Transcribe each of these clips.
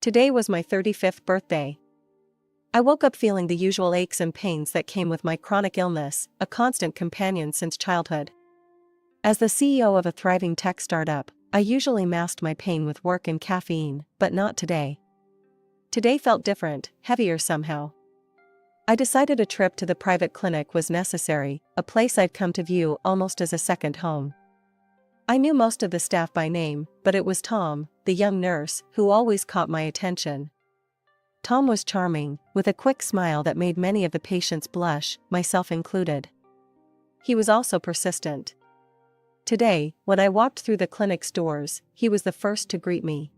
Today was my 35th birthday. I woke up feeling the usual aches and pains that came with my chronic illness, a constant companion since childhood. As the CEO of a thriving tech startup, I usually masked my pain with work and caffeine, but not today. Today felt different, heavier somehow. I decided a trip to the private clinic was necessary, a place I'd come to view almost as a second home. I knew most of the staff by name, but it was Tom, the young nurse, who always caught my attention. Tom was charming, with a quick smile that made many of the patients blush, myself included. He was also persistent. Today, when I walked through the clinic's doors, he was the first to greet me.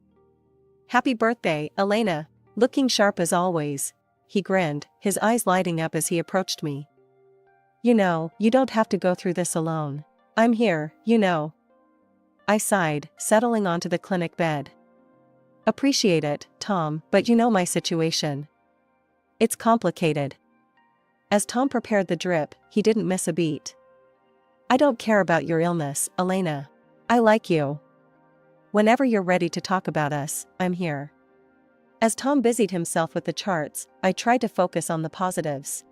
"Happy birthday, Elena," looking sharp as always. He grinned, his eyes lighting up as he approached me. "You know, you don't have to go through this alone. I'm here, you know." I sighed, settling onto the clinic bed. "Appreciate it, Tom, but you know my situation. It's complicated." As Tom prepared the drip, he didn't miss a beat. "I don't care about your illness, Elena. I like you. Whenever you're ready to talk about us, I'm here." As Tom busied himself with the charts, I tried to focus on the positives.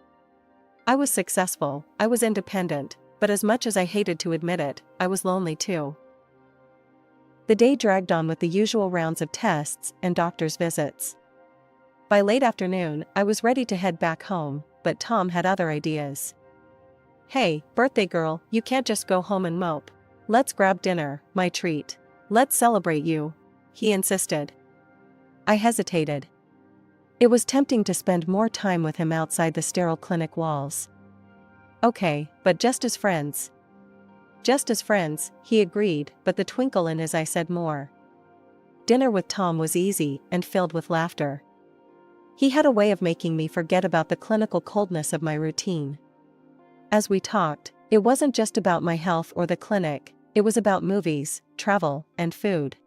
I was successful, I was independent, but as much as I hated to admit it, I was lonely too. The day dragged on with the usual rounds of tests and doctor's visits. By late afternoon, I was ready to head back home, but Tom had other ideas. "Hey, birthday girl, you can't just go home and mope. Let's grab dinner, my treat. Let's celebrate you," he insisted. I hesitated. It was tempting to spend more time with him outside the sterile clinic walls. "Okay, but just as friends." "Just as friends," he agreed, but the twinkle in his eye said more. Dinner with Tom was easy and filled with laughter. He had a way of making me forget about the clinical coldness of my routine. As we talked, it wasn't just about my health or the clinic, it was about movies, travel, and food.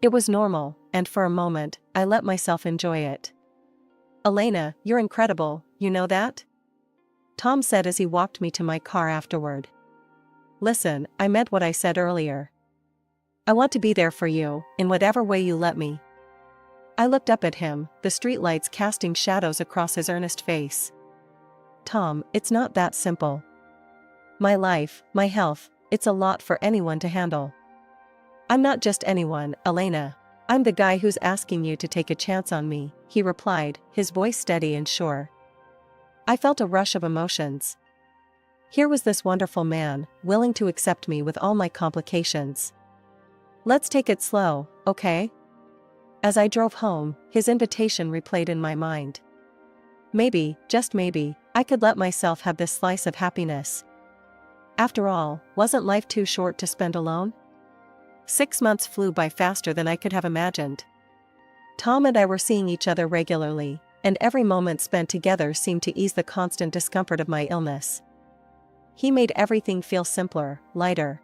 It was normal, and for a moment, I let myself enjoy it. "Elena, you're incredible, you know that?" Tom said as he walked me to my car afterward. "Listen, I meant what I said earlier. I want to be there for you, in whatever way you let me." I looked up at him, the streetlights casting shadows across his earnest face. "Tom, it's not that simple. My life, my health, it's a lot for anyone to handle." "I'm not just anyone, Elena. I'm the guy who's asking you to take a chance on me," he replied, his voice steady and sure. I felt a rush of emotions. Here was this wonderful man, willing to accept me with all my complications. "Let's take it slow, okay?" As I drove home, his invitation replayed in my mind. Maybe, just maybe, I could let myself have this slice of happiness. After all, wasn't life too short to spend alone? 6 months flew by faster than I could have imagined. Tom and I were seeing each other regularly, and every moment spent together seemed to ease the constant discomfort of my illness. He made everything feel simpler, lighter.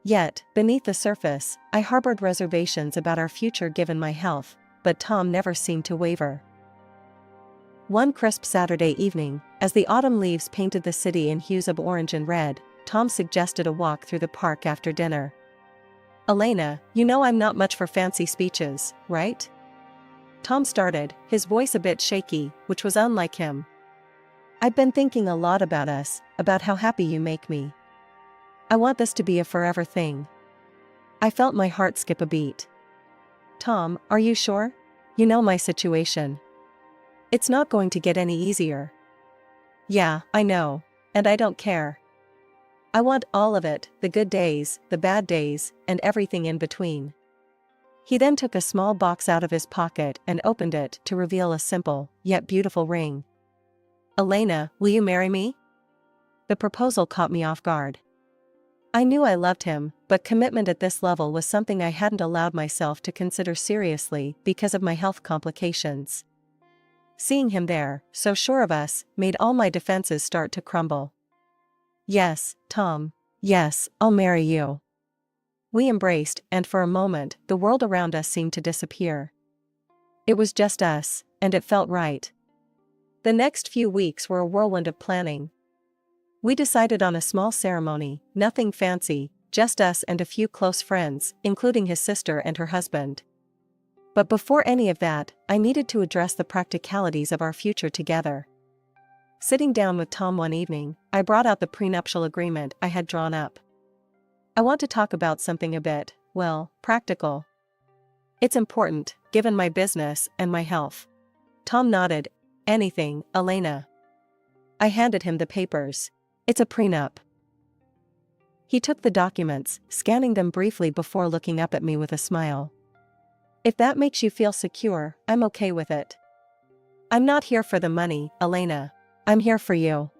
Yet, beneath the surface, I harbored reservations about our future given my health, but Tom never seemed to waver. One crisp Saturday evening, as the autumn leaves painted the city in hues of orange and red, Tom suggested a walk through the park after dinner. "Elena, you know I'm not much for fancy speeches, right?" Tom started, his voice a bit shaky, which was unlike him. "I've been thinking a lot about us, about how happy you make me. I want this to be a forever thing." I felt my heart skip a beat. "Tom, are you sure? You know my situation. It's not going to get any easier." "Yeah, I know. And I don't care. I want all of it, the good days, the bad days, and everything in between." He then took a small box out of his pocket and opened it to reveal a simple, yet beautiful ring. "Elena, will you marry me?" The proposal caught me off guard. I knew I loved him, but commitment at this level was something I hadn't allowed myself to consider seriously because of my health complications. Seeing him there, so sure of us, made all my defenses start to crumble. "Yes, Tom. Yes, I'll marry you." We embraced, and for a moment, the world around us seemed to disappear. It was just us, and it felt right. The next few weeks were a whirlwind of planning. We decided on a small ceremony, nothing fancy, just us and a few close friends, including his sister and her husband. But before any of that, I needed to address the practicalities of our future together. Sitting down with Tom one evening, I brought out the prenuptial agreement I had drawn up. I want to talk about something a bit, well, practical. It's important, given my business and my health. Tom nodded. Anything, Elena. I handed him the papers. It's a prenup. He took the documents, scanning them briefly before looking up at me with a smile. If that makes you feel secure, I'm okay with it. I'm not here for the money, Elena. I'm here for you.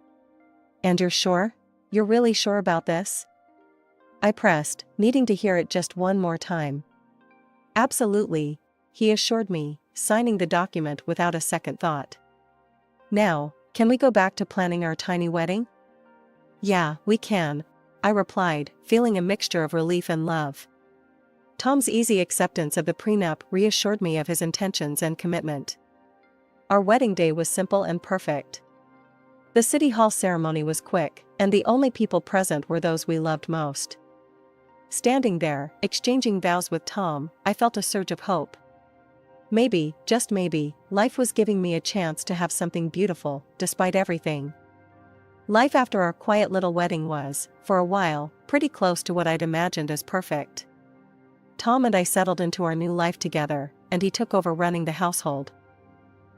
And you're sure? You're really sure about this? I pressed, needing to hear it just one more time. Absolutely, he assured me, signing the document without a second thought. Now, can we go back to planning our tiny wedding? Yeah, we can, I replied, feeling a mixture of relief and love. Tom's easy acceptance of the prenup reassured me of his intentions and commitment. Our wedding day was simple and perfect. The city hall ceremony was quick, and the only people present were those we loved most. Standing there, exchanging vows with Tom, I felt a surge of hope. Maybe, just maybe, life was giving me a chance to have something beautiful, despite everything. Life after our quiet little wedding was, for a while, pretty close to what I'd imagined as perfect. Tom and I settled into our new life together, and he took over running the household.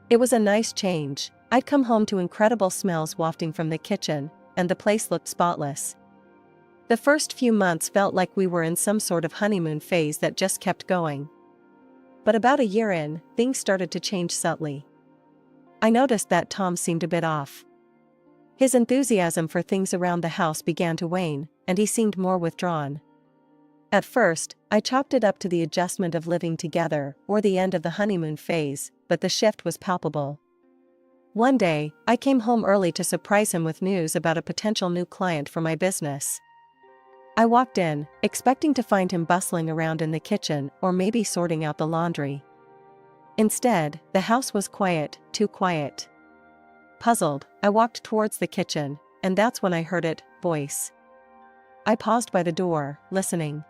It was a nice change. I'd come home to incredible smells wafting from the kitchen, and the place looked spotless. The first few months felt like we were in some sort of honeymoon phase that just kept going. But about a year in, things started to change subtly. I noticed that Tom seemed a bit off. His enthusiasm for things around the house began to wane, and he seemed more withdrawn. At first, I chalked it up to the adjustment of living together or the end of the honeymoon phase, but the shift was palpable. One day, I came home early to surprise him with news about a potential new client for my business. I walked in, expecting to find him bustling around in the kitchen or maybe sorting out the laundry. Instead, the house was quiet, too quiet. Puzzled, I walked towards the kitchen, and that's when I heard it, voice. I paused by the door, listening.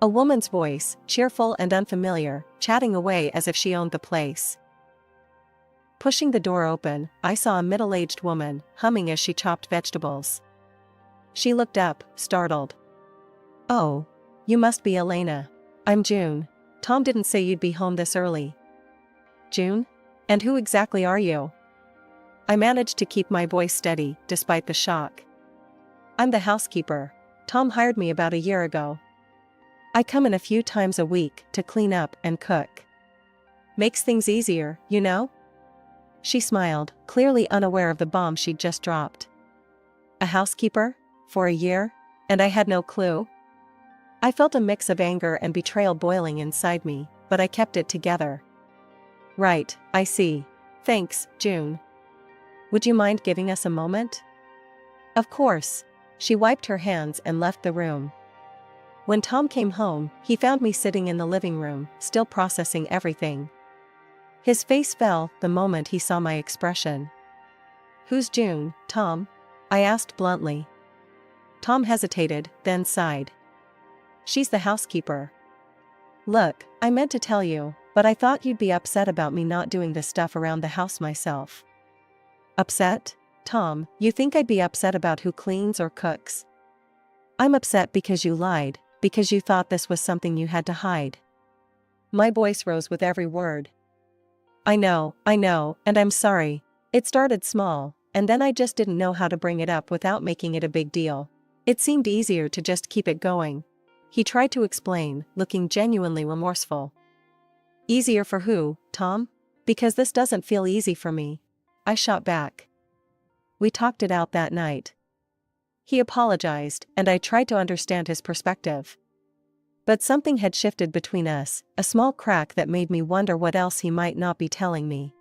A woman's voice, cheerful and unfamiliar, chatting away as if she owned the place. Pushing the door open, I saw a middle-aged woman, humming as she chopped vegetables. She looked up, startled. Oh, you must be Elena. I'm June. Tom didn't say you'd be home this early. June? And who exactly are you? I managed to keep my voice steady, despite the shock. I'm the housekeeper. Tom hired me about a year ago. I come in a few times a week to clean up and cook. Makes things easier, you know? She smiled, clearly unaware of the bomb she'd just dropped. A housekeeper? For a year? And I had no clue? I felt a mix of anger and betrayal boiling inside me, but I kept it together. Right, I see. Thanks, June. Would you mind giving us a moment? Of course. She wiped her hands and left the room. When Tom came home, he found me sitting in the living room, still processing everything. His face fell the moment he saw my expression. Who's June, Tom? I asked bluntly. Tom hesitated, then sighed. She's the housekeeper. Look, I meant to tell you, but I thought you'd be upset about me not doing the stuff around the house myself. Upset? Tom, you think I'd be upset about who cleans or cooks? I'm upset because you lied, because you thought this was something you had to hide. My voice rose with every word. I know, and I'm sorry. It started small, and then I just didn't know how to bring it up without making it a big deal. It seemed easier to just keep it going. He tried to explain, looking genuinely remorseful. Easier for who, Tom? Because this doesn't feel easy for me. I shot back. We talked it out that night. He apologized, and I tried to understand his perspective. But something had shifted between us, a small crack that made me wonder what else he might not be telling me.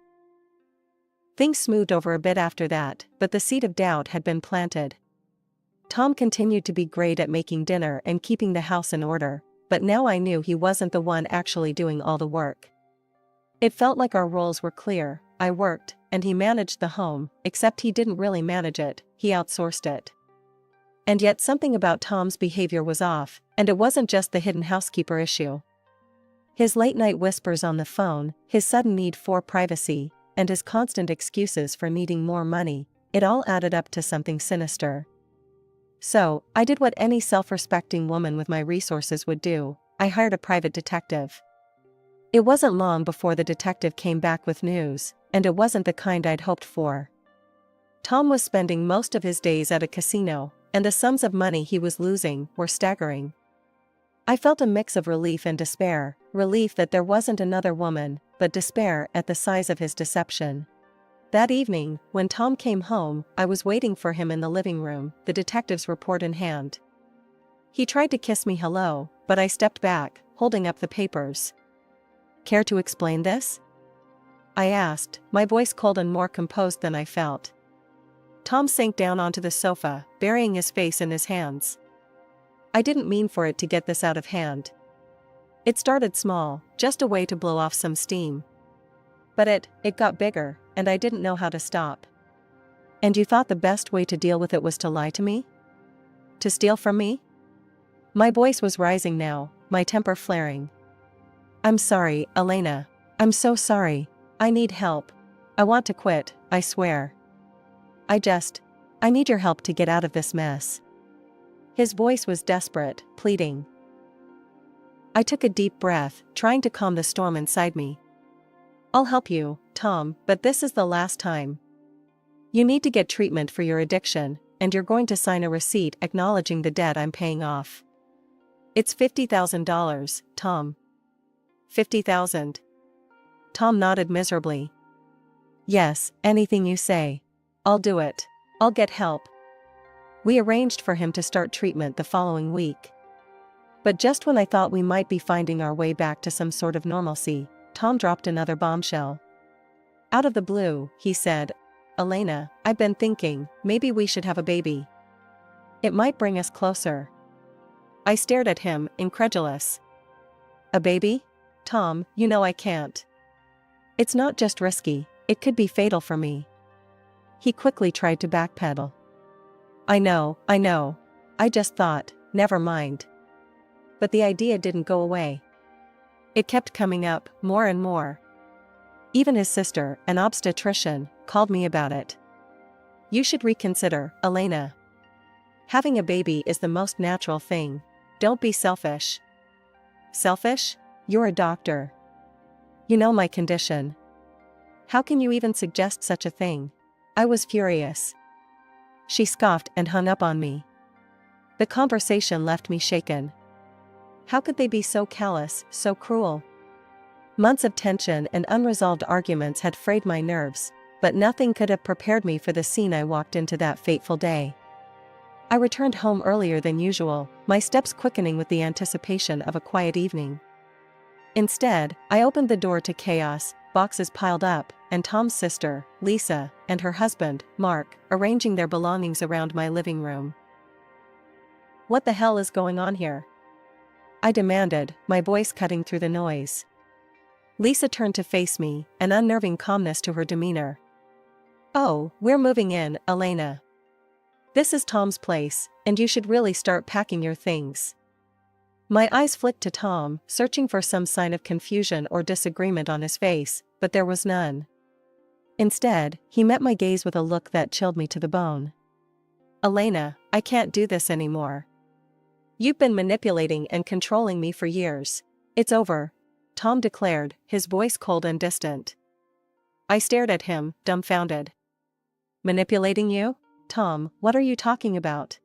Things smoothed over a bit after that, but the seed of doubt had been planted. Tom continued to be great at making dinner and keeping the house in order, but now I knew he wasn't the one actually doing all the work. It felt like our roles were clear. I worked, and he managed the home, except he didn't really manage it, he outsourced it. And yet something about Tom's behavior was off, and it wasn't just the hidden housekeeper issue. His late-night whispers on the phone, his sudden need for privacy, and his constant excuses for needing more money, it all added up to something sinister. So, I did what any self-respecting woman with my resources would do. I hired a private detective. It wasn't long before the detective came back with news, and it wasn't the kind I'd hoped for. Tom was spending most of his days at a casino, and the sums of money he was losing were staggering. I felt a mix of relief and despair, relief that there wasn't another woman, but despair at the size of his deception. That evening, when Tom came home, I was waiting for him in the living room, the detective's report in hand. He tried to kiss me hello, but I stepped back, holding up the papers. "Care to explain this?" I asked, my voice cold and more composed than I felt. Tom sank down onto the sofa, burying his face in his hands. "I didn't mean for it to get this out of hand. It started small, just a way to blow off some steam. But it got bigger, and I didn't know how to stop." "And you thought the best way to deal with it was to lie to me? To steal from me?" My voice was rising now, my temper flaring. "I'm sorry, Elena. I'm so sorry. I need help. I want to quit, I swear. I need your help to get out of this mess." His voice was desperate, pleading. I took a deep breath, trying to calm the storm inside me. "I'll help you, Tom, but this is the last time. You need to get treatment for your addiction, and you're going to sign a receipt acknowledging the debt I'm paying off. It's $50,000, Tom." $50,000. Tom nodded miserably. "Yes, anything you say. I'll do it. I'll get help." We arranged for him to start treatment the following week. But just when I thought we might be finding our way back to some sort of normalcy, Tom dropped another bombshell. Out of the blue, he said, "Elena, I've been thinking, maybe we should have a baby. It might bring us closer." I stared at him, incredulous. "A baby? Tom, you know I can't. It's not just risky, it could be fatal for me." He quickly tried to backpedal. I know. I just thought, never mind." But the idea didn't go away. It kept coming up, more and more. Even his sister, an obstetrician, called me about it. "You should reconsider, Elena. Having a baby is the most natural thing. Don't be selfish." "Selfish? You're a doctor. You know my condition. How can you even suggest such a thing?" I was furious. She scoffed and hung up on me. The conversation left me shaken. How could they be so callous, so cruel? Months of tension and unresolved arguments had frayed my nerves, but nothing could have prepared me for the scene I walked into that fateful day. I returned home earlier than usual, my steps quickening with the anticipation of a quiet evening. Instead, I opened the door to chaos, boxes piled up, and Tom's sister, Lisa, and her husband, Mark, arranging their belongings around my living room. "What the hell is going on here?" I demanded, my voice cutting through the noise. Lisa turned to face me, an unnerving calmness to her demeanor. "Oh, we're moving in, Elena. This is Tom's place, and you should really start packing your things." My eyes flicked to Tom, searching for some sign of confusion or disagreement on his face, but there was none. Instead, he met my gaze with a look that chilled me to the bone. "Elena, I can't do this anymore. You've been manipulating and controlling me for years. It's over," Tom declared, his voice cold and distant. I stared at him, dumbfounded. "Manipulating you? Tom, what are you talking about?"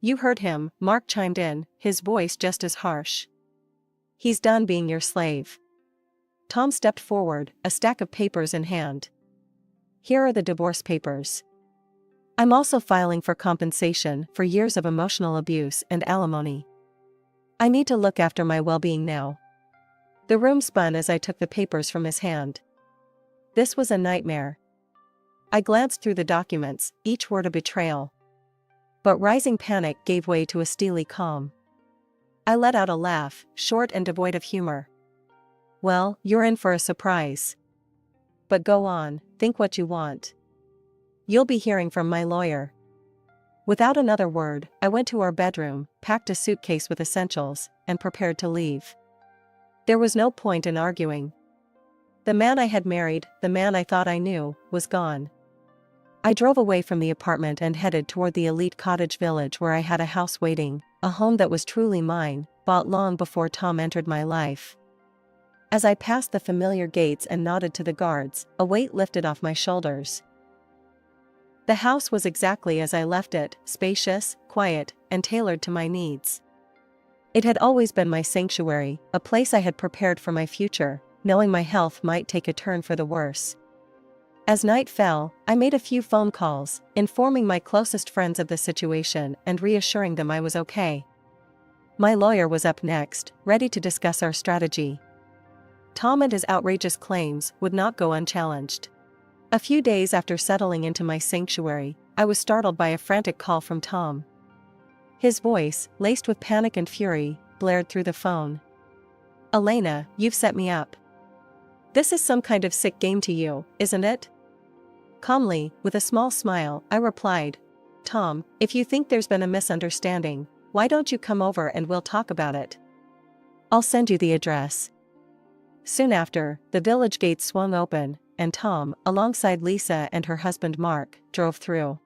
"You heard him," Mark chimed in, his voice just as harsh. "He's done being your slave." Tom stepped forward, a stack of papers in hand. "Here are the divorce papers. I'm also filing for compensation for years of emotional abuse and alimony. I need to look after my well-being now." The room spun as I took the papers from his hand. This was a nightmare. I glanced through the documents, each word a betrayal. But rising panic gave way to a steely calm. I let out a laugh, short and devoid of humor. "Well, you're in for a surprise. But go on, think what you want. You'll be hearing from my lawyer." Without another word, I went to our bedroom, packed a suitcase with essentials, and prepared to leave. There was no point in arguing. The man I had married, the man I thought I knew, was gone. I drove away from the apartment and headed toward the elite cottage village where I had a house waiting, a home that was truly mine, bought long before Tom entered my life. As I passed the familiar gates and nodded to the guards, a weight lifted off my shoulders. The house was exactly as I left it, spacious, quiet, and tailored to my needs. It had always been my sanctuary, a place I had prepared for my future, knowing my health might take a turn for the worse. As night fell, I made a few phone calls, informing my closest friends of the situation and reassuring them I was okay. My lawyer was up next, ready to discuss our strategy. Tom and his outrageous claims would not go unchallenged. A few days after settling into my sanctuary, I was startled by a frantic call from Tom. His voice, laced with panic and fury, blared through the phone. "Elena, you've set me up. This is some kind of sick game to you, isn't it?" Calmly, with a small smile, I replied, "Tom, if you think there's been a misunderstanding, why don't you come over and we'll talk about it? I'll send you the address." Soon after, the village gates swung open, and Tom, alongside Lisa and her husband Mark, drove through.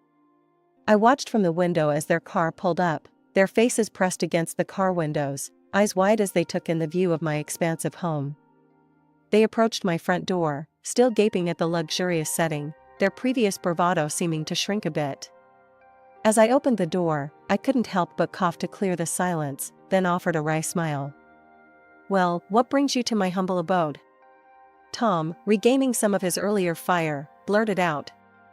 I watched from the window as their car pulled up, their faces pressed against the car windows, eyes wide as they took in the view of my expansive home. They approached my front door, still gaping at the luxurious setting, their previous bravado seeming to shrink a bit. As I opened the door, I couldn't help but cough to clear the silence, then offered a wry smile. "Well, what brings you to my humble abode?" Tom, regaining some of his earlier fire, blurted out,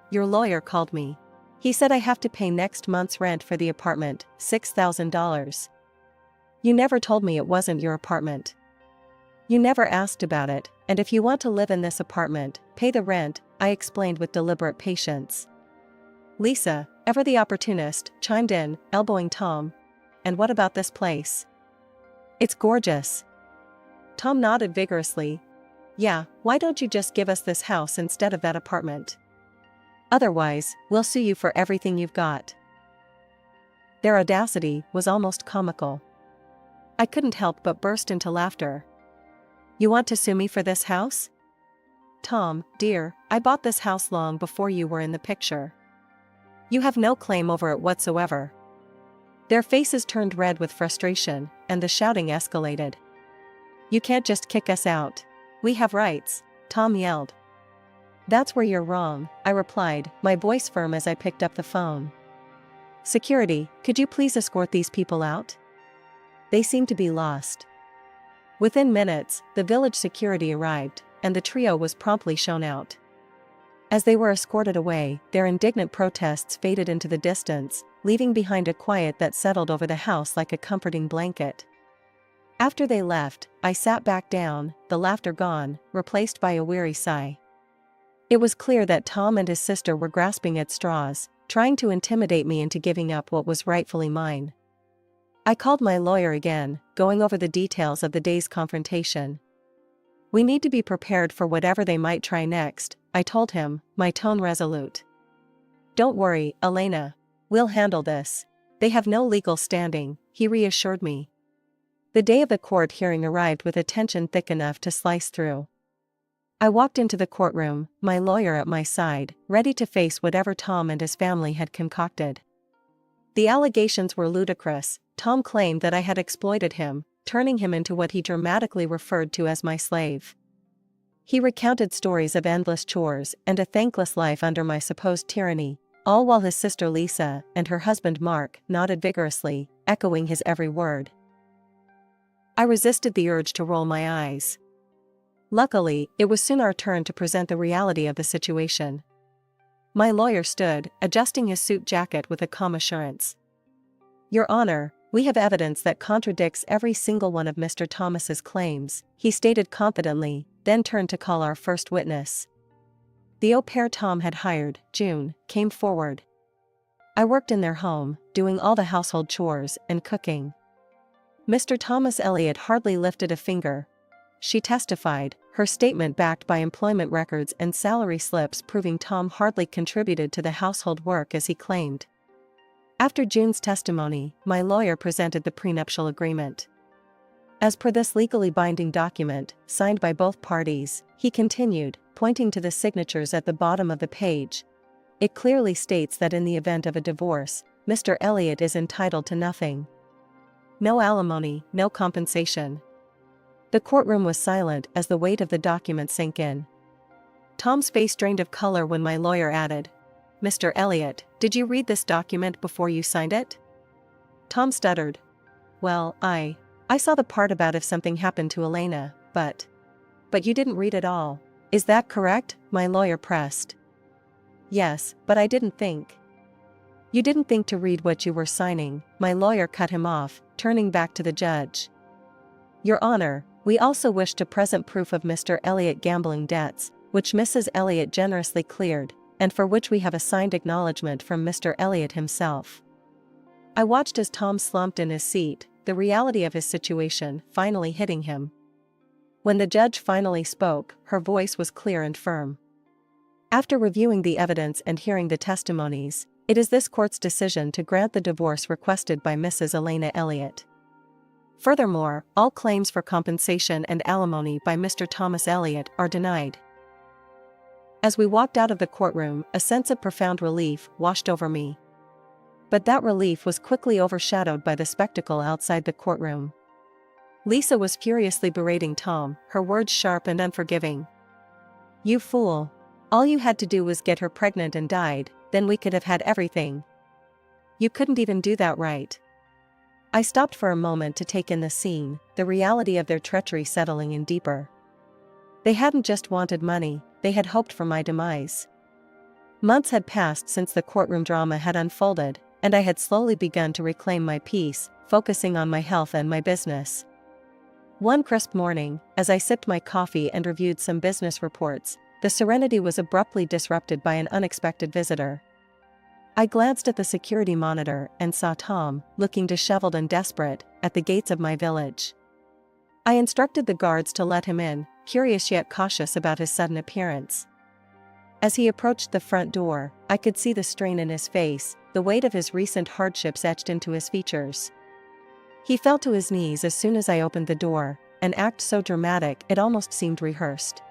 "Your lawyer called me. He said I have to pay next month's rent for the apartment, $6,000. You never told me it wasn't your apartment. You never asked about it, and if you want to live in this apartment, pay the rent," I explained with deliberate patience. Lisa, ever the opportunist, chimed in, elbowing Tom. "And what about this place? It's gorgeous." Tom nodded vigorously. "Yeah, why don't you just give us this house instead of that apartment? Otherwise, we'll sue you for everything you've got." Their audacity was almost comical. I couldn't help but burst into laughter. "You want to sue me for this house? Tom, dear, I bought this house long before you were in the picture. You have no claim over it whatsoever." Their faces turned red with frustration, and the shouting escalated. "You can't just kick us out. We have rights," Tom yelled. "That's where you're wrong," I replied, my voice firm as I picked up the phone. "Security, could you please escort these people out? They seem to be lost." Within minutes, the village security arrived, and the trio was promptly shown out. As they were escorted away, their indignant protests faded into the distance, leaving behind a quiet that settled over the house like a comforting blanket. After they left, I sat back down, the laughter gone, replaced by a weary sigh. It was clear that Tom and his sister were grasping at straws, trying to intimidate me into giving up what was rightfully mine. I called my lawyer again, going over the details of the day's confrontation. "We need to be prepared for whatever they might try next," I told him, my tone resolute. "Don't worry, Elena. We'll handle this. They have no legal standing," he reassured me. The day of the court hearing arrived with a tension thick enough to slice through. I walked into the courtroom, my lawyer at my side, ready to face whatever Tom and his family had concocted. The allegations were ludicrous. Tom claimed that I had exploited him, turning him into what he dramatically referred to as my slave. He recounted stories of endless chores and a thankless life under my supposed tyranny, all while his sister Lisa and her husband Mark nodded vigorously, echoing his every word. I resisted the urge to roll my eyes. Luckily, it was soon our turn to present the reality of the situation. My lawyer stood, adjusting his suit jacket with a calm assurance. "Your Honor, we have evidence that contradicts every single one of Mr. Thomas's claims," he stated confidently, then turned to call our first witness. The au pair Tom had hired, June, came forward. I worked in their home, doing all the household chores and cooking. Mr. Thomas Elliot hardly lifted a finger. She testified, her statement backed by employment records and salary slips proving Tom hardly contributed to the household work as he claimed. After June's testimony, my lawyer presented the prenuptial agreement. As per this legally binding document, signed by both parties, he continued, pointing to the signatures at the bottom of the page, it clearly states that in the event of a divorce, Mr. Elliot is entitled to nothing. No alimony, no compensation. The courtroom was silent as the weight of the document sank in. Tom's face drained of color when my lawyer added, "Mr. Elliot, did you read this document before you signed it?" Tom stuttered. "Well, I saw the part about if something happened to Elena, but you didn't read it all. Is that correct?" my lawyer pressed. "Yes, but I didn't think." "You didn't think to read what you were signing," my lawyer cut him off, turning back to the judge. "Your Honor, we also wish to present proof of Mr. Elliot gambling debts, which Mrs. Elliot generously cleared, and for which we have a signed acknowledgement from Mr. Elliot himself." I watched as Tom slumped in his seat, the reality of his situation finally hitting him. When the judge finally spoke, her voice was clear and firm. "After reviewing the evidence and hearing the testimonies, it is this court's decision to grant the divorce requested by Mrs. Elena Elliot. Furthermore, all claims for compensation and alimony by Mr. Thomas Elliot are denied." As we walked out of the courtroom, a sense of profound relief washed over me. But that relief was quickly overshadowed by the spectacle outside the courtroom. Lisa was furiously berating Tom, her words sharp and unforgiving. "You fool. All you had to do was get her pregnant and died, then we could have had everything. You couldn't even do that right." I stopped for a moment to take in the scene, the reality of their treachery settling in deeper. They hadn't just wanted money, they had hoped for my demise. Months had passed since the courtroom drama had unfolded, and I had slowly begun to reclaim my peace, focusing on my health and my business. One crisp morning, as I sipped my coffee and reviewed some business reports, the serenity was abruptly disrupted by an unexpected visitor. I glanced at the security monitor and saw Tom, looking disheveled and desperate, at the gates of my village. I instructed the guards to let him in, curious yet cautious about his sudden appearance. As he approached the front door, I could see the strain in his face, the weight of his recent hardships etched into his features. He fell to his knees as soon as I opened the door, an act so dramatic it almost seemed rehearsed.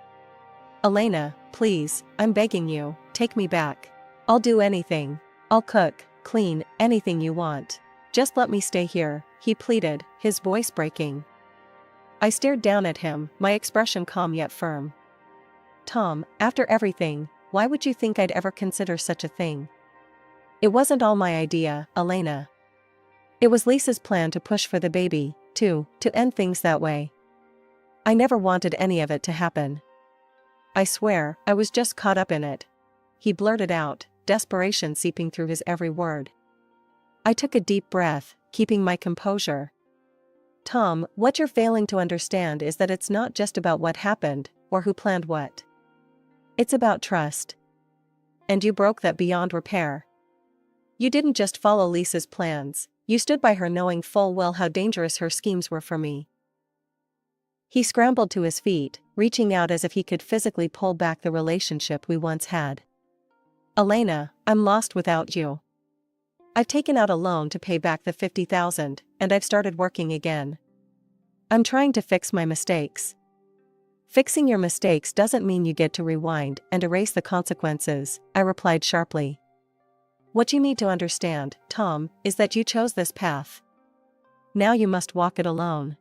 "Elena, please, I'm begging you, take me back. I'll do anything. I'll cook, clean, anything you want. Just let me stay here," he pleaded, his voice breaking. I stared down at him, my expression calm yet firm. "Tom, after everything, why would you think I'd ever consider such a thing? It wasn't all my idea, Elena. It was Lisa's plan to push for the baby, to end things that way. I never wanted any of it to happen. I swear, I was just caught up in it," he blurted out, desperation seeping through his every word. I took a deep breath, keeping my composure. "Tom, what you're failing to understand is that it's not just about what happened, or who planned what. It's about trust. And you broke that beyond repair. You didn't just follow Lisa's plans, you stood by her knowing full well how dangerous her schemes were for me." He scrambled to his feet, reaching out as if he could physically pull back the relationship we once had. "Elena, I'm lost without you. I've taken out a loan to pay back the $50,000, and I've started working again. I'm trying to fix my mistakes." "Fixing your mistakes doesn't mean you get to rewind and erase the consequences," I replied sharply. "What you need to understand, Tom, is that you chose this path. Now you must walk it alone."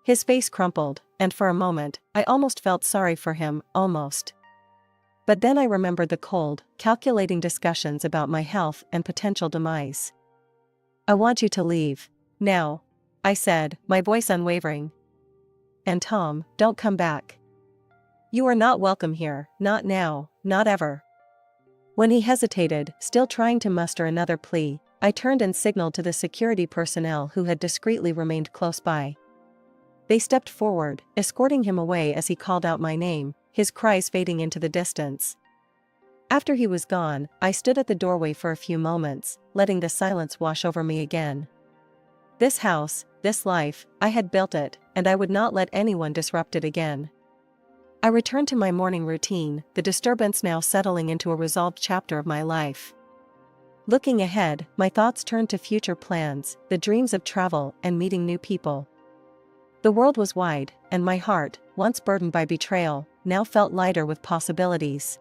His face crumpled, and for a moment, I almost felt sorry for him, almost. But then I remembered the cold, calculating discussions about my health and potential demise. "I want you to leave. Now," I said, my voice unwavering. "And Tom, don't come back. You are not welcome here, not now, not ever." When he hesitated, still trying to muster another plea, I turned and signaled to the security personnel who had discreetly remained close by. They stepped forward, escorting him away as he called out my name, his cries fading into the distance. After he was gone, I stood at the doorway for a few moments, letting the silence wash over me again. This house, this life, I had built it, and I would not let anyone disrupt it again. I returned to my morning routine, the disturbance now settling into a resolved chapter of my life. Looking ahead, my thoughts turned to future plans, the dreams of travel and meeting new people. The world was wide, and my heart, once burdened by betrayal, now felt lighter with possibilities.